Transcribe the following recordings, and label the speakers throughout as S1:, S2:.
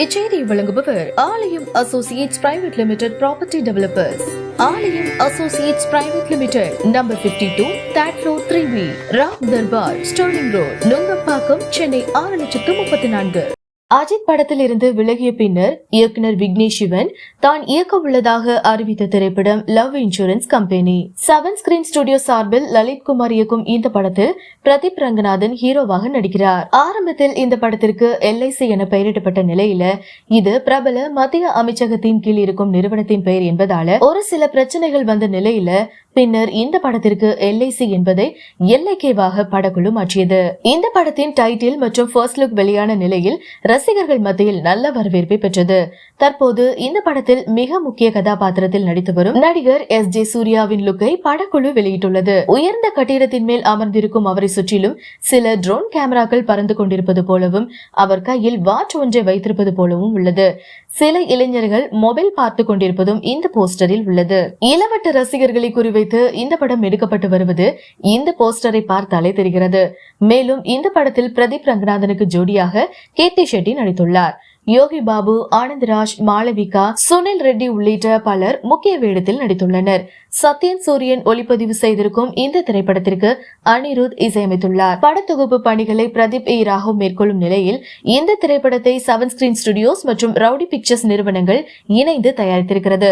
S1: இச்செய்தியை வழங்குபவர் Aalayam associates private limited property developers. Aalayam associates private limited, number 52, third floor, 3B, Ram Darbar, sterling road, Nungambakkam, Chennai 6,34,000. Ajith படத்தில் இருந்து விலகிய பின்னர் இயக்குனர் விக்னேஷ் சிவன் தான் இயக்க உள்ளதாக அறிவித்த திரைப்படம் love insurance company. 7 screen studio சார்பில் லலித் குமார் இயக்கும் இந்த படத்தில் பிரதீப் ரங்கநாதன் ஹீரோவாக நடிக்கிறார். ஆரம்பத்தில் இந்த படத்திற்கு LIC என பெயரிடப்பட்ட நிலையில இது பிரபல மத்திய அமைச்சகத்தின் கீழ் இருக்கும் நிறுவனத்தின் பெயர் என்பதால ஒரு சில பிரச்சனைகள் வந்த நிலையில பின்னர் இந்த படத்திற்கு LIC என்பதை LIKவாக படக்குழு மாற்றியது. இந்த படத்தின் டைட்டில் மற்றும் ஃபர்ஸ்ட் லுக் வெளியான நிலையில் ரசிகர்கள் மத்தியில் நல்ல வரவேற்பை பெற்றது. தற்போது இந்த படத்தில் மிக முக்கிய கதாபாத்திரத்தில் நடித்து வரும் நடிகர் SJ சூர்யாவின் லுக்கை படக்குழு வெளியிட்டுள்ளது. உயர்ந்த கட்டிடத்தின் மேல் அமர்ந்திருக்கும் அவரை சுற்றிலும் சில ட்ரோன் கேமராக்கள் பறந்து கொண்டிருப்பது போலவும் அவர் கையில் வாட்ச் ஒன்றை வைத்திருப்பது போலவும் உள்ளது. சில இளைஞர்கள் மொபைல் பார்த்து கொண்டிருப்பதும் இந்த போஸ்டரில் உள்ளது. இளவட்ட ரசிகர்களை குறிவைத்து இந்த படம் எடுக்கப்பட்டு வருவது இந்த போஸ்டரை பார்த்தாலே தெரிகிறது. மேலும் இந்த படத்தில் பிரதீப் ரங்கநாதனுக்கு ஜோடியாக கீர்த்தி ஷெட்டி நடித்துள்ளார். யோகி பாபு, ஆனந்தராஜ், மாளவிகா, சுனில் ரெட்டி உள்ளிட்ட பலர் முக்கிய வேடத்தில் நடித்துள்ளனர். சத்யன் சூரியன் ஒளிப்பதிவு செய்திருக்கும் இந்த திரைப்படத்திற்கு அனிருத் இசையமைத்துள்ளார். படத்தொகுப்பு பணிகளை பிரதீப் ராகவ் மேற்கொள்ளும் நிலையில் இந்த திரைப்படத்தை 7 ஸ்கிரீன் ஸ்டுடியோஸ் மற்றும் ரவுடி பிக்சர்ஸ் நிறுவனங்கள் இணைந்து தயாரித்திருக்கிறது.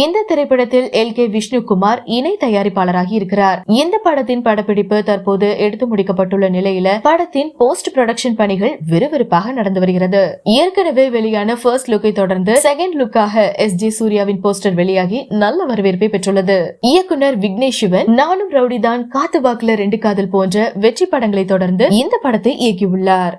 S1: இந்த திரைப்படத்தில் LK விஷ்ணுகுமார் இணை தயாரிப்பாளராகி இருக்கிறார். இந்த படத்தின் படப்பிடிப்பு தற்போது எடுத்து முடிக்கப்பட்டுள்ள நிலையில படத்தின் போஸ்ட் ப்ரொடக்ஷன் பணிகள் விறுவிறுப்பாக நடந்து வருகிறது. ஏற்கனவே வெளியான ஃபர்ஸ்ட் லுக்கை தொடர்ந்து செகண்ட் லுக்காக SJ சூர்யாவின் போஸ்டர் வெளியாகி நல்ல வரவேற்பை பெற்றுள்ளது. இயக்குனர் விக்னேஷ் சிவன் நானும் ரவுடிதான், காத்து வாக்குல 2 காதல் போன்ற வெற்றி படங்களை தொடர்ந்து இந்த படத்தை இயக்கியுள்ளார்.